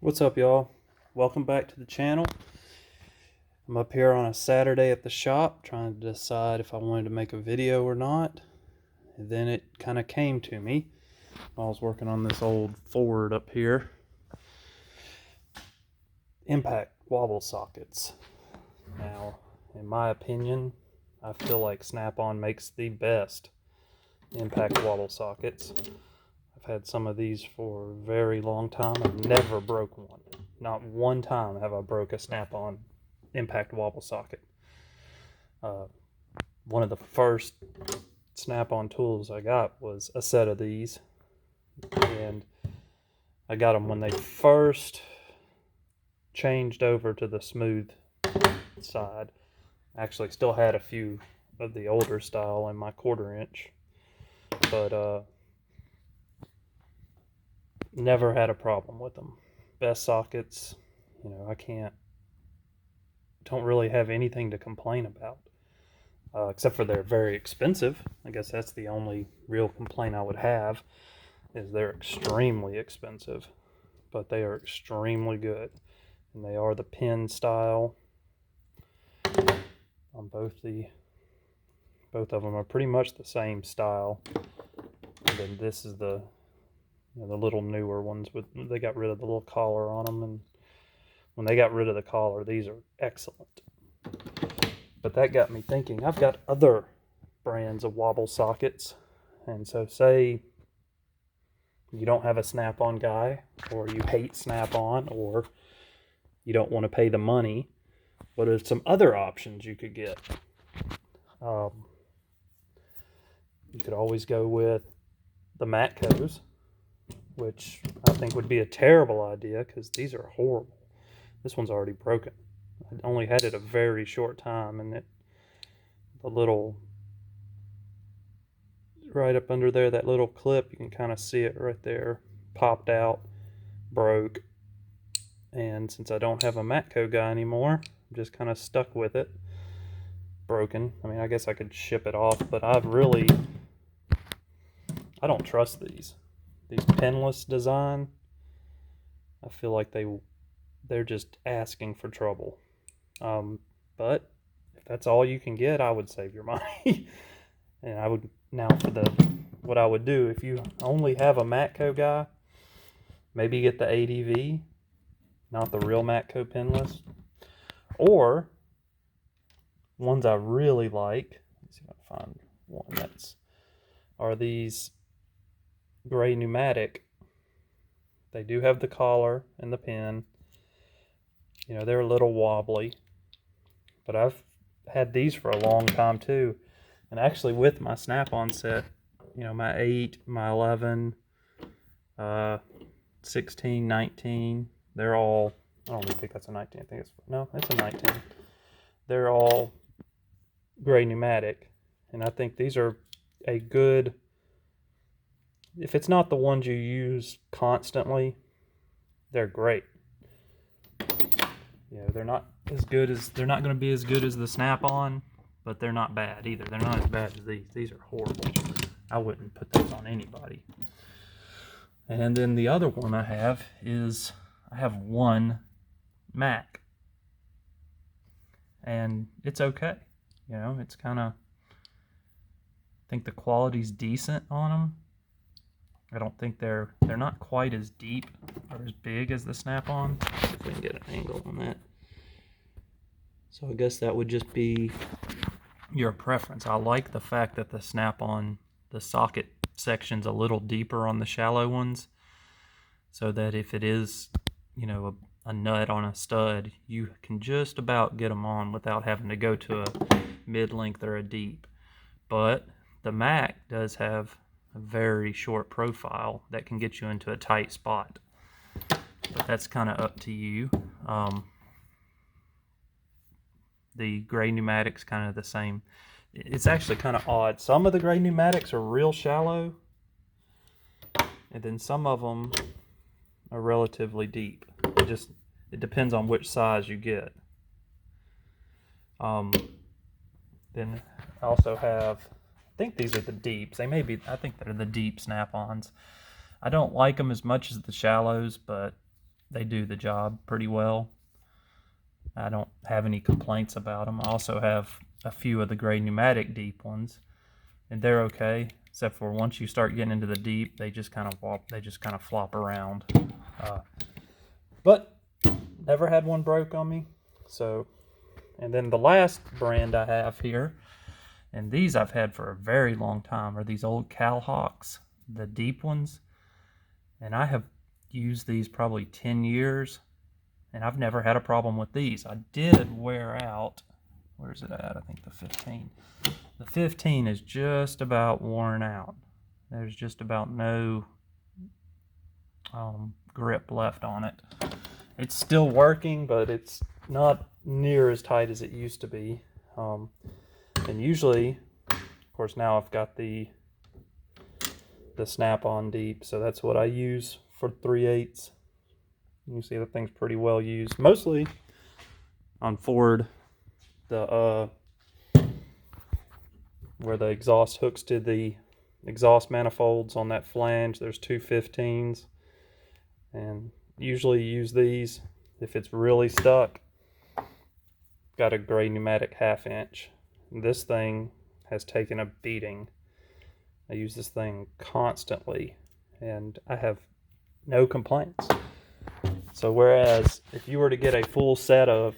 What's up, y'all? Welcome back to the channel. I'm up here on a Saturday at the shop trying to decide if I wanted to make a video or not. And then it kind of came to me. I was working on this old Ford up here. Impact wobble sockets. Now, in my opinion, I feel like Snap-on makes the best impact wobble sockets. I've had some of these for a very long time. I've never broke one. Not one time have I broke a Snap-on impact wobble socket. One of the first Snap-on tools I got was a set of these, and I got them when they first changed over to the smooth side. Actually still had a few of the older style in my 1/4 inch, but never had a problem with them. Best sockets, don't really have anything to complain about, except for they're very expensive. I guess that's the only real complaint I would have, is they're extremely expensive, but they are extremely good, and they are the pin style on both of them are pretty much the same style. And then this is the little newer ones they got rid of the little collar on them, and when they got rid of the collar, these are excellent. But that got me thinking, I've got other brands of wobble sockets, and so say you don't have a Snap-on guy, or you hate Snap-on, or you don't want to pay the money, what are some other options you could get? You could always go with the Matcos, which I think would be a terrible idea because these are horrible. This one's already broken. I only had it a very short time, and the little, right up under there, that little clip, you can kind of see it right there, popped out, broke. And since I don't have a Matco guy anymore, I'm just kind of stuck with it. Broken. I mean, I guess I could ship it off, but I don't trust these pinless design. I feel like they're just asking for trouble. But if that's all you can get, I would save your money. And I would, now for what I would do, if you only have a Matco guy, maybe get the ADV, not the real Matco pinless. Or ones I really like, let's see if I can find one are these gray pneumatic. They do have the collar and the pin. They're a little wobbly, but I've had these for a long time too. And actually with my Snap-on set, my 8, my 11, 16, 19, they're all, I don't even think that's a 19, it's a 19. They're all gray pneumatic, and I think these are a good, if it's not the ones you use constantly, they're great. They're not going to be as good as the Snap-on, but they're not bad either. They're not as bad as these. These are horrible. I wouldn't put those on anybody. And then the other one I have is, I have one Mac, and it's okay. It's kind of, I think the quality's decent on them. I don't think they're not quite as deep or as big as the Snap-on. If we can get an angle on that. So I guess that would just be your preference. I like the fact that the Snap-on, the socket section's a little deeper on the shallow ones, so that if it is, a nut on a stud, you can just about get them on without having to go to a mid-length or a deep. But the Mac does have a very short profile that can get you into a tight spot, but that's kind of up to you. The gray pneumatics kind of the same. It's actually kind of odd. Some of the gray pneumatics are real shallow, and then some of them are relatively deep. It depends on which size you get. Then I also have, I think these are the deeps. I think they're the deep Snap-ons. I don't like them as much as the shallows, but they do the job pretty well. I don't have any complaints about them. I also have a few of the gray pneumatic deep ones, and they're okay, except for once you start getting into the deep, they just kind of flop around. But never had one broke on me. So, and then the last brand I have here, and these I've had for a very long time, are these old Calhawks, the deep ones. And I have used these probably 10 years, and I've never had a problem with these. I did wear out, where's it at? I think the 15. The 15 is just about worn out. There's just about no grip left on it. It's still working, but it's not near as tight as it used to be. And usually, of course, now I've got the snap-on deep, so that's what I use for 3/8. You can see the thing's pretty well used. Mostly on Ford, where the exhaust hooks to the exhaust manifolds on that flange, there's two 15s, and usually use these if it's really stuck. Got a gray pneumatic 1/2 inch. This thing has taken a beating. I use this thing constantly, and I have no complaints. So whereas if you were to get a full set of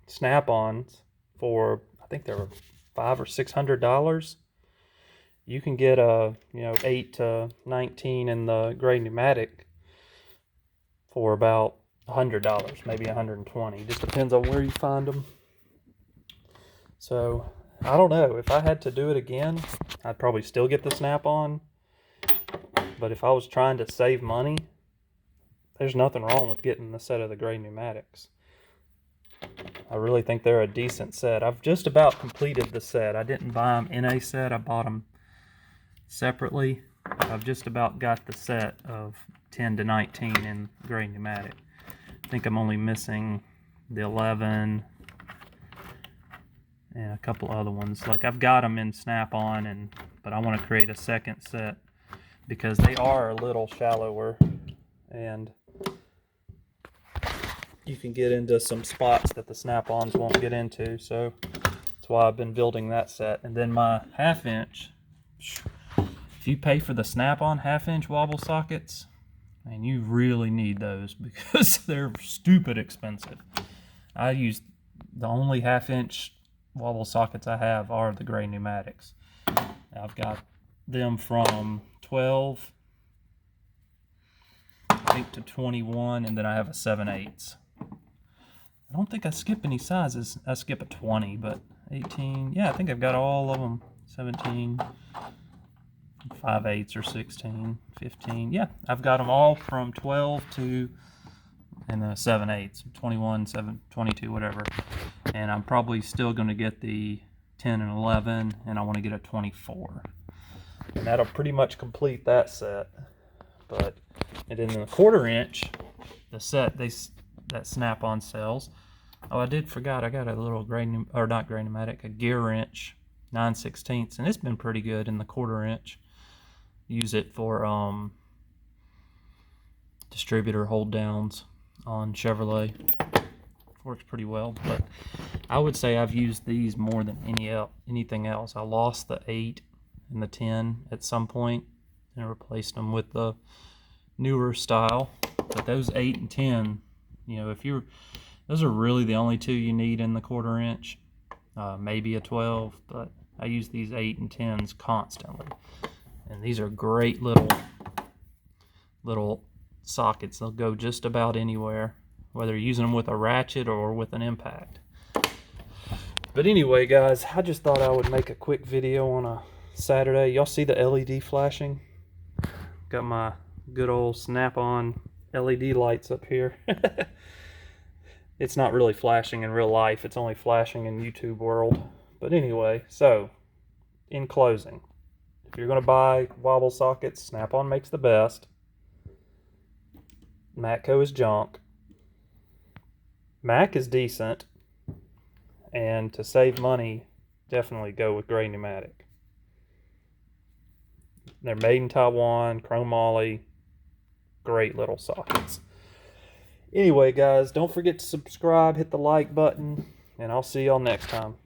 snap-ons for, I think they were $500 or $600, you can get a 8 to 19 in the gray pneumatic for about $100, maybe $120. Just depends on where you find them. So I don't know, if I had to do it again, I'd probably still get the snap-on. But if I was trying to save money, there's nothing wrong with getting the set of the gray pneumatics. I really think they're a decent set. I've just about completed the set. I didn't buy them in a set. I bought them separately. I've just about got the set of 10 to 19 in gray pneumatic. I think I'm only missing the 11 and a couple other ones. Like, I've got them in snap-on, but I want to create a second set because they are a little shallower, and you can get into some spots that the snap-ons won't get into. So that's why I've been building that set. And then my 1/2 inch, if you pay for the snap-on 1/2 inch wobble sockets, man, you really need those because they're stupid expensive. I use the only 1/2 inch wobble sockets I have are the gray pneumatics. I've got them from 12, I think, to 21, and then I have a 7/8. I don't think I skip any sizes. I skip a 20, but 18, yeah, I think I've got all of them. 17, 5/8 or 16, 15. Yeah, I've got them all from 12 to, and the 7/8, 21, 7, 22, whatever. And I'm probably still going to get the 10 and 11, and I want to get a 24. And that'll pretty much complete that set. And in the 1/4 inch, the set that snap-on sells. Oh, I did forgot. I got a little not gray pneumatic, a gear wrench, 9/16, and it's been pretty good in the 1/4 inch. Use it for distributor hold downs on Chevrolet. Works pretty well, but I would say I've used these more than anything else. I lost the 8 and the 10 at some point and replaced them with the newer style. But those 8 and 10, those are really the only two you need in the 1/4 inch. Maybe a 12, but I use these 8 and 10s constantly. And these are great little sockets. They'll go just about anywhere, whether you're using them with a ratchet or with an impact. But anyway, guys, I just thought I would make a quick video on a Saturday. Y'all see the LED flashing? Got my good old snap-on LED lights up here. It's not really flashing in real life. It's only flashing in YouTube world. But anyway, so in closing, if you're going to buy wobble sockets, Snap-on makes the best. Matco is junk. Mac is decent. And to save money, definitely go with gray pneumatic. They're made in Taiwan, chrome moly, great little sockets. Anyway, guys, don't forget to subscribe, hit the like button, and I'll see y'all next time.